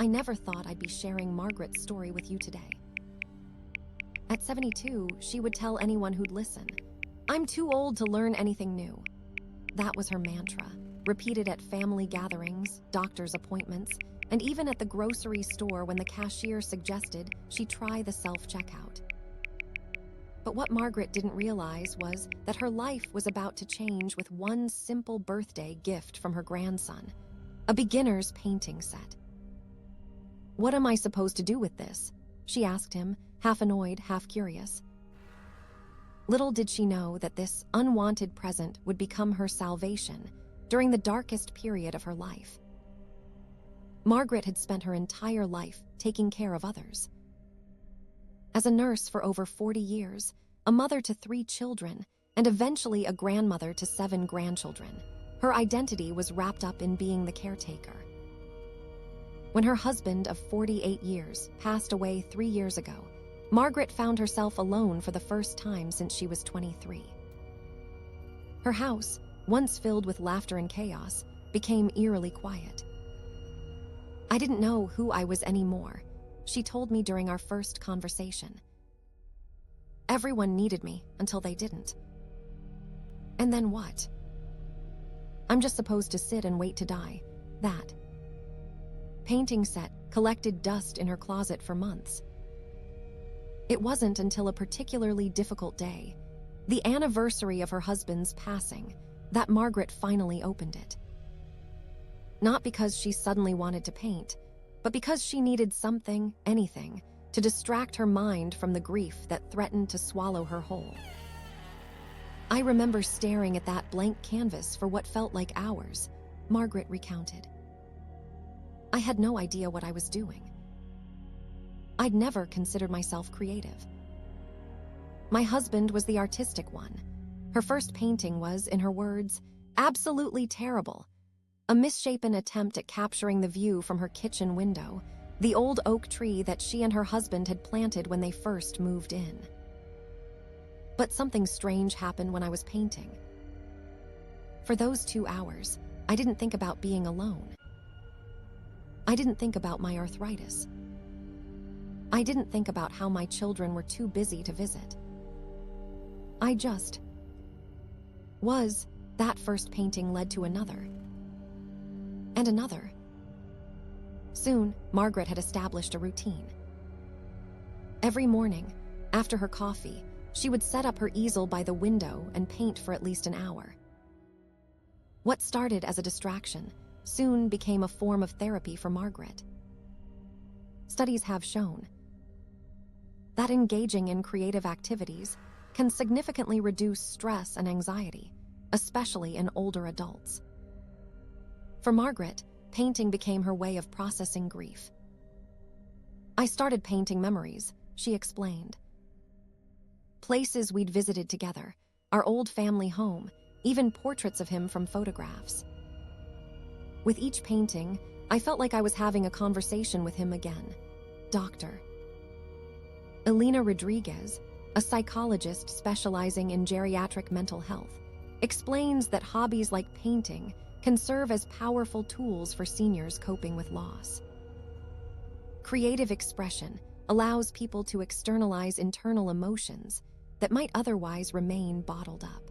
I never thought I'd be sharing Margaret's story with you today. At 72, she would tell anyone who'd listen, "I'm too old to learn anything new." That was her mantra, repeated at family gatherings, doctor's appointments, and even at the grocery store when the cashier suggested she try the self-checkout. But what Margaret didn't realize was that her life was about to change with one simple birthday gift from her grandson, a beginner's painting set. "What am I supposed to do with this?" she asked him, half annoyed, half curious. Little did she know that this unwanted present would become her salvation during the darkest period of her life. Margaret had spent her entire life taking care of others. As a nurse for over 40 years, a mother to 3 children, and eventually a grandmother to 7 grandchildren, her identity was wrapped up in being the caretaker. When her husband of 48 years passed away 3 years ago, Margaret found herself alone for the first time since she was 23. Her house, once filled with laughter and chaos, became eerily quiet. "I didn't know who I was anymore," she told me during our first conversation. "Everyone needed me until they didn't. And then what? I'm just supposed to sit and wait to die. That painting set collected dust in her closet for months. It wasn't until a particularly difficult day, the anniversary of her husband's passing, that Margaret finally opened it. Not because she suddenly wanted to paint, but because she needed something, anything, to distract her mind from the grief that threatened to swallow her whole. "I remember staring at that blank canvas for what felt like hours," Margaret recounted. "I had no idea what I was doing. I'd never considered myself creative. My husband was the artistic one. Her first painting was, in her words, absolutely terrible. A misshapen attempt at capturing the view from her kitchen window, the old oak tree that she and her husband had planted when they first moved in. But something strange happened when I was painting. For those 2 hours, I didn't think about being alone. I didn't think about my arthritis. I didn't think about how my children were too busy to visit. I just was." That first painting led to another. And another. Soon, Margaret had established a routine. Every morning, after her coffee, she would set up her easel by the window and paint for at least an hour. What started as a distraction soon became a form of therapy for Margaret. Studies have shown that engaging in creative activities can significantly reduce stress and anxiety, especially in older adults. For Margaret, painting became her way of processing grief. "I started painting memories," she explained. "Places we'd visited together, our old family home, even portraits of him from photographs. With each painting, I felt like I was having a conversation with him again." Dr. Elena Rodriguez, a psychologist specializing in geriatric mental health, explains that hobbies like painting can serve as powerful tools for seniors coping with loss. Creative expression allows people to externalize internal emotions that might otherwise remain bottled up.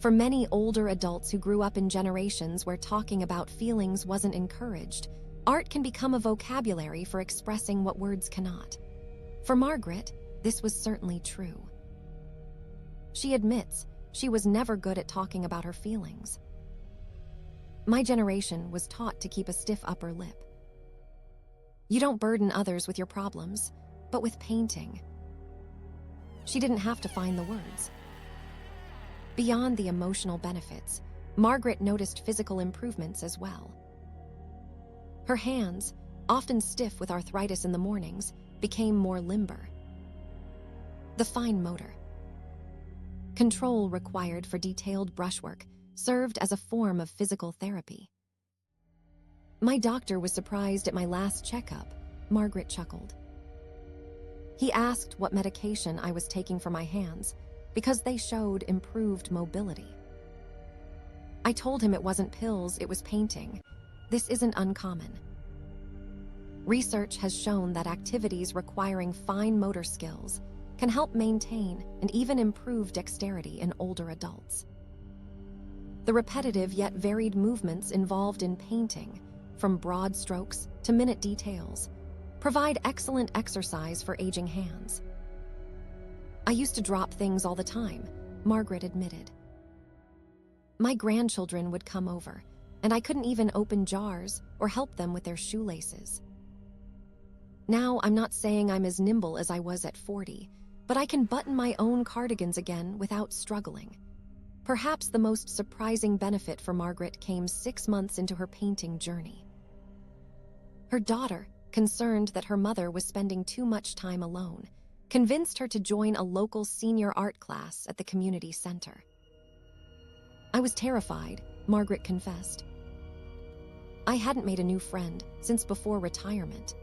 For many older adults who grew up in generations where talking about feelings wasn't encouraged, art can become a vocabulary for expressing what words cannot. For Margaret, this was certainly true. She admits she was never good at talking about her feelings. "My generation was taught to keep a stiff upper lip. You don't burden others with your problems, but with painting." She didn't have to find the words. Beyond the emotional benefits, Margaret noticed physical improvements as well. Her hands, often stiff with arthritis in the mornings, became more limber. The fine motor control required for detailed brushwork served as a form of physical therapy. "My doctor was surprised at my last checkup," Margaret chuckled. "He asked what medication I was taking for my hands because they showed improved mobility. I told him it wasn't pills, it was painting. This isn't uncommon." Research has shown that activities requiring fine motor skills can help maintain and even improve dexterity in older adults. The repetitive yet varied movements involved in painting, from broad strokes to minute details, provide excellent exercise for aging hands. I used to drop things all the time, Margaret admitted. My grandchildren would come over, and I couldn't even open jars or help them with their shoelaces. Now, I'm not saying I'm as nimble as I was at 40, but I can button my own cardigans again without struggling. Perhaps the most surprising benefit for Margaret came 6 months into her painting journey. Her daughter, concerned that her mother was spending too much time alone, convinced her to join a local senior art class at the community center. I was terrified, Margaret confessed. I hadn't made a new friend since before retirement.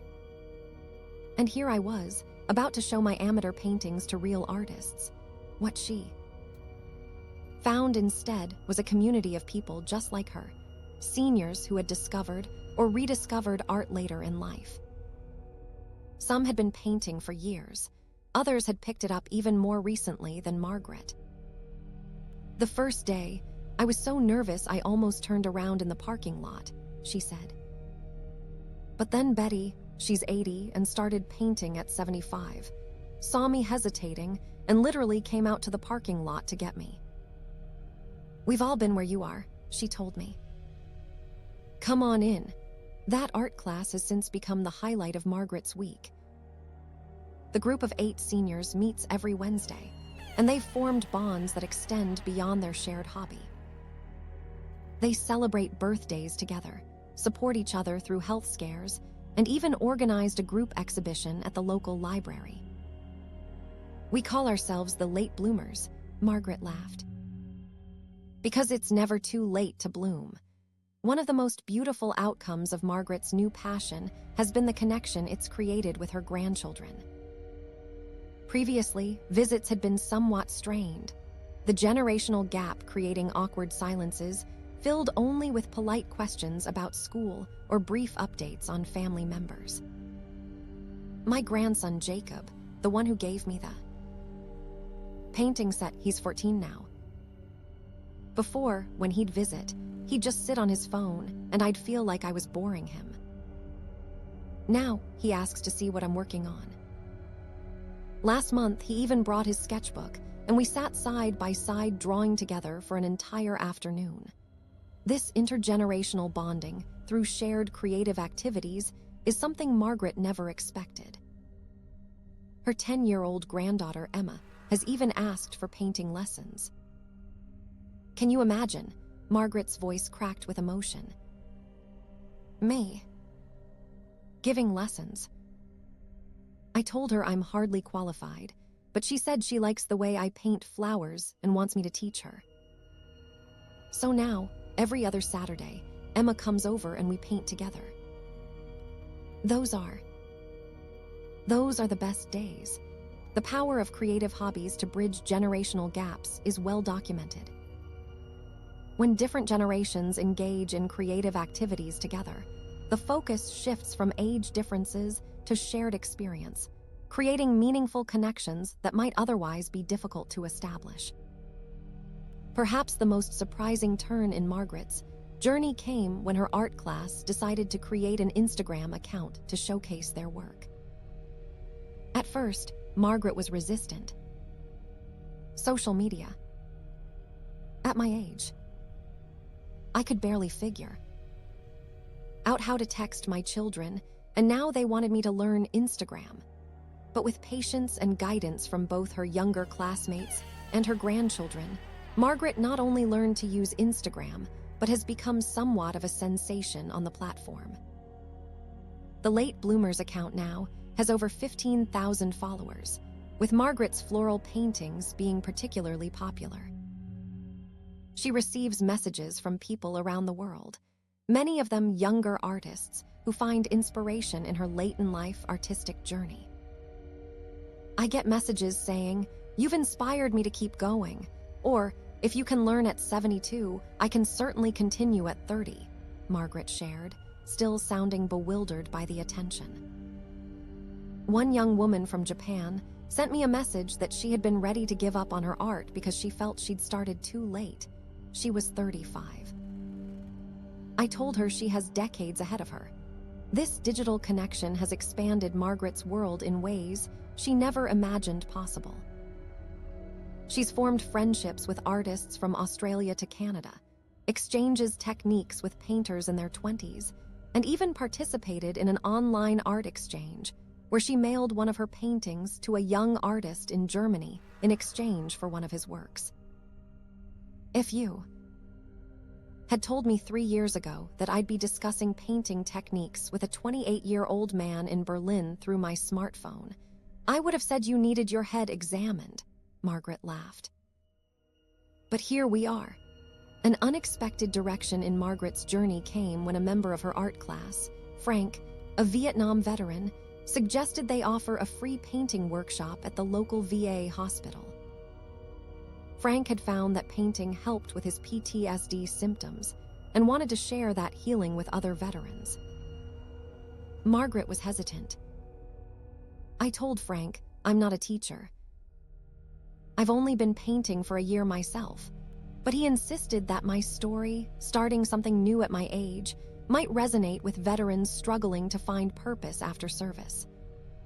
And here I was, about to show my amateur paintings to real artists. What she found instead was a community of people just like her, seniors who had discovered or rediscovered art later in life. Some had been painting for years. Others had picked it up even more recently than Margaret. The first day, I was so nervous I almost turned around in the parking lot, she said. But then Betty, she's 80 and started painting at 75, saw me hesitating and literally came out to the parking lot to get me. We've all been where you are, she told me. Come on in. That art class has since become the highlight of Margaret's week. The group of 8 seniors meets every Wednesday, and they've formed bonds that extend beyond their shared hobby. They celebrate birthdays together, support each other through health scares, and even organized a group exhibition at the local library. We call ourselves the late bloomers, Margaret laughed. Because it's never too late to bloom. One of the most beautiful outcomes of Margaret's new passion has been the connection it's created with her grandchildren. Previously, visits had been somewhat strained, the generational gap creating awkward silences filled only with polite questions about school or brief updates on family members. My grandson Jacob, the one who gave me the painting set, he's 14 now. Before, when he'd visit, he'd just sit on his phone and I'd feel like I was boring him. Now, he asks to see what I'm working on. Last month, he even brought his sketchbook and we sat side by side drawing together for an entire afternoon. This intergenerational bonding through shared creative activities is something Margaret never expected. Her 10-year-old granddaughter, Emma, has even asked for painting lessons. Can you imagine? Margaret's voice cracked with emotion. Me giving lessons. I told her I'm hardly qualified, but she said she likes the way I paint flowers and wants me to teach her. So now, every other Saturday, Emma comes over and we paint together. Those are the best days. The power of creative hobbies to bridge generational gaps is well documented. When different generations engage in creative activities together, the focus shifts from age differences to shared experience, creating meaningful connections that might otherwise be difficult to establish. Perhaps the most surprising turn in Margaret's journey came when her art class decided to create an Instagram account to showcase their work. At first, Margaret was resistant. Social media. At my age, I could barely figure out how to text my children, and now they wanted me to learn Instagram. But with patience and guidance from both her younger classmates and her grandchildren, Margaret not only learned to use Instagram, but has become somewhat of a sensation on the platform. The Late Bloomers account now has over 15,000 followers, with Margaret's floral paintings being particularly popular. She receives messages from people around the world, many of them younger artists who find inspiration in her late-in-life artistic journey. I get messages saying, "You've inspired me to keep going," or, "If you can learn at 72, I can certainly continue at 30, Margaret shared, still sounding bewildered by the attention. One young woman from Japan sent me a message that she had been ready to give up on her art because she felt she'd started too late. She was 35. I told her she has decades ahead of her. This digital connection has expanded Margaret's world in ways she never imagined possible. She's formed friendships with artists from Australia to Canada, exchanges techniques with painters in their 20s, and even participated in an online art exchange where she mailed one of her paintings to a young artist in Germany in exchange for one of his works. If you had told me 3 years ago that I'd be discussing painting techniques with a 28-year-old man in Berlin through my smartphone, I would have said you needed your head examined, Margaret laughed. But here we are. An unexpected direction in Margaret's journey came when a member of her art class, Frank, a Vietnam veteran, suggested they offer a free painting workshop at the local VA hospital. Frank had found that painting helped with his PTSD symptoms and wanted to share that healing with other veterans. Margaret was hesitant. I told Frank I'm not a teacher. I've only been painting for a year myself, but he insisted that my story, starting something new at my age, might resonate with veterans struggling to find purpose after service.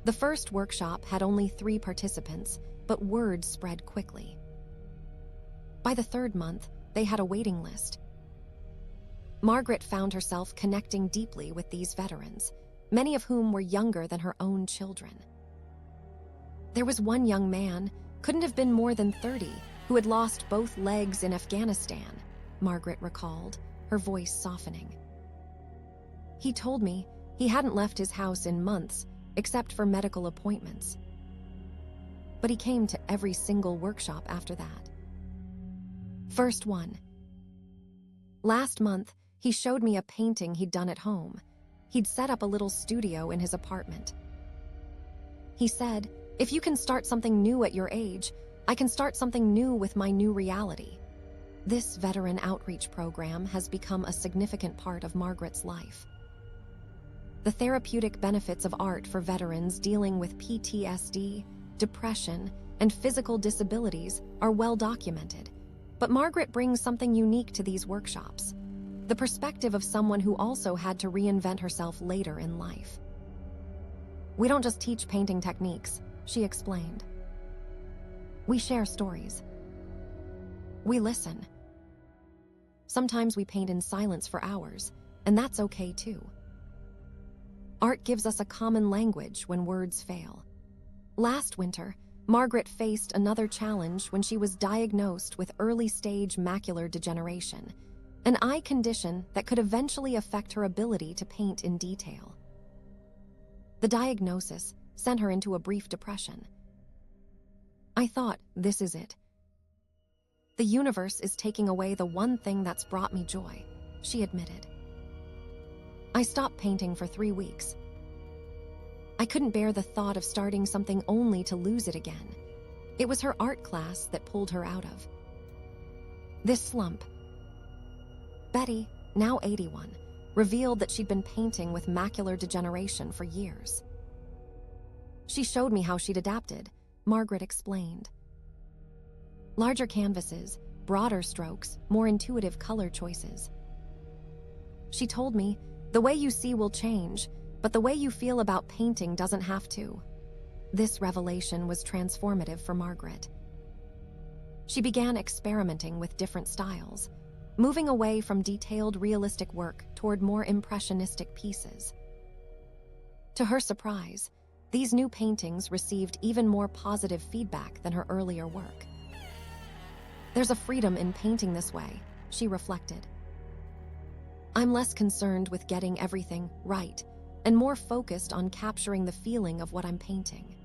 The first workshop had only 3 participants, but word spread quickly. By the 3rd month, they had a waiting list. Margaret found herself connecting deeply with these veterans, many of whom were younger than her own children. There was one young man, couldn't have been more than 30, who had lost both legs in Afghanistan, Margaret recalled, her voice softening. He told me he hadn't left his house in months, except for medical appointments. But he came to every single workshop after that. First one. Last month, he showed me a painting he'd done at home. He'd set up a little studio in his apartment. He said, "If you can start something new at your age, I can start something new with my new reality." This veteran outreach program has become a significant part of Margaret's life. The therapeutic benefits of art for veterans dealing with PTSD, depression, and physical disabilities are well documented. But Margaret brings something unique to these workshops, the perspective of someone who also had to reinvent herself later in life. "We don't just teach painting techniques," she explained. "We share stories. We listen. Sometimes we paint in silence for hours, and that's okay too. Art gives us a common language when words fail." Last winter, Margaret faced another challenge when she was diagnosed with early-stage macular degeneration, an eye condition that could eventually affect her ability to paint in detail. The diagnosis sent her into a brief depression. "I thought, this is it. The universe is taking away the one thing that's brought me joy," she admitted. "I stopped painting for 3 weeks. I couldn't bear the thought of starting something only to lose it again. It was her art class that pulled her out of this slump." Betty, now 81, revealed that she'd been painting with macular degeneration for years. "She showed me how she'd adapted," Margaret explained. "Larger canvases, broader strokes, more intuitive color choices. She told me, the way you see will change, but the way you feel about painting doesn't have to." This revelation was transformative for Margaret. She began experimenting with different styles, moving away from detailed, realistic work toward more impressionistic pieces. To her surprise, these new paintings received even more positive feedback than her earlier work. "There's a freedom in painting this way," she reflected. "I'm less concerned with getting everything right and more focused on capturing the feeling of what I'm painting."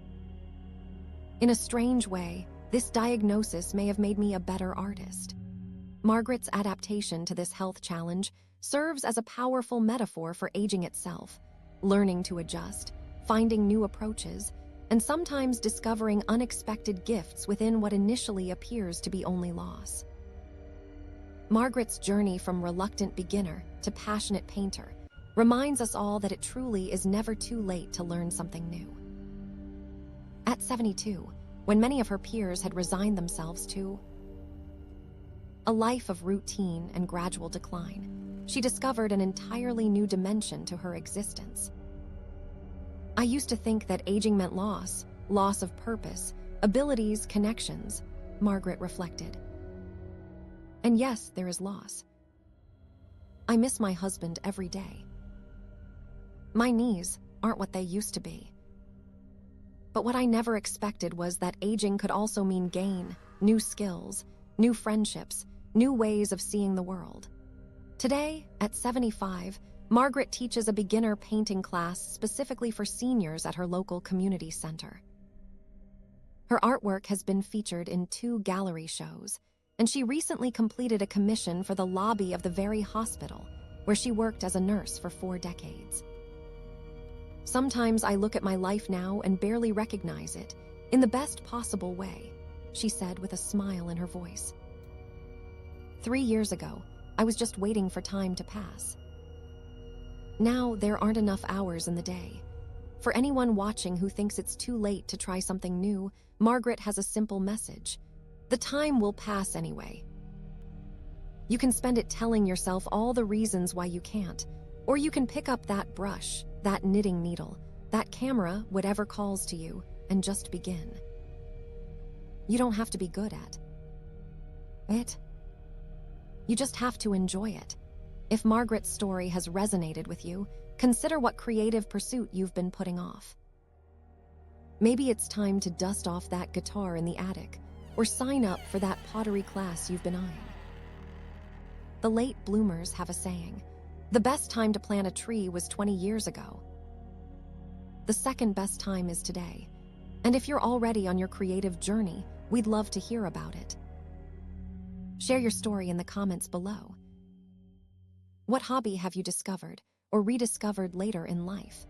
In a strange way, this diagnosis may have made me a better artist. Margaret's adaptation to this health challenge serves as a powerful metaphor for aging itself, learning to adjust, finding new approaches, and sometimes discovering unexpected gifts within what initially appears to be only loss. Margaret's journey from reluctant beginner to passionate painter reminds us all that it truly is never too late to learn something new. At 72, when many of her peers had resigned themselves to a life of routine and gradual decline, she discovered an entirely new dimension to her existence. I used to think that aging meant loss of purpose, abilities, connections, Margaret reflected. And yes, there is loss. I miss my husband every day. My knees aren't what they used to be. But what I never expected was that aging could also mean gain, new skills, new friendships, new ways of seeing the world. Today, at 75, Margaret teaches a beginner painting class specifically for seniors at her local community center. Her artwork has been featured in 2 gallery shows, and she recently completed a commission for the lobby of the very hospital where she worked as a nurse for 4 decades. Sometimes I look at my life now and barely recognize it, in the best possible way, she said with a smile in her voice. 3 years ago, I was just waiting for time to pass. Now there aren't enough hours in the day. For anyone watching who thinks it's too late to try something new, Margaret has a simple message. The time will pass anyway. You can spend it telling yourself all the reasons why you can't, or you can pick up that brush, that knitting needle, that camera, whatever calls to you, and just begin. You don't have to be good at it. You just have to enjoy it. If Margaret's story has resonated with you, consider what creative pursuit you've been putting off. Maybe it's time to dust off that guitar in the attic, or sign up for that pottery class you've been eyeing. The late bloomers have a saying, the best time to plant a tree was 20 years ago. The second best time is today. And if you're already on your creative journey, we'd love to hear about it. Share your story in the comments below. What hobby have you discovered or rediscovered later in life?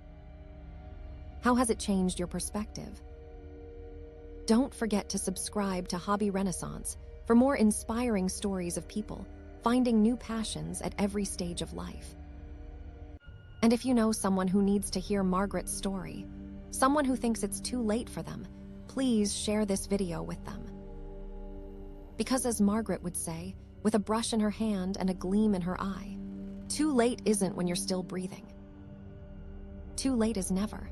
How has it changed your perspective? Don't forget to subscribe to Hobby Renaissance for more inspiring stories of people finding new passions at every stage of life. And if you know someone who needs to hear Margaret's story, someone who thinks it's too late for them, please share this video with them. Because as Margaret would say, with a brush in her hand and a gleam in her eye, too late isn't when you're still breathing. Too late is never.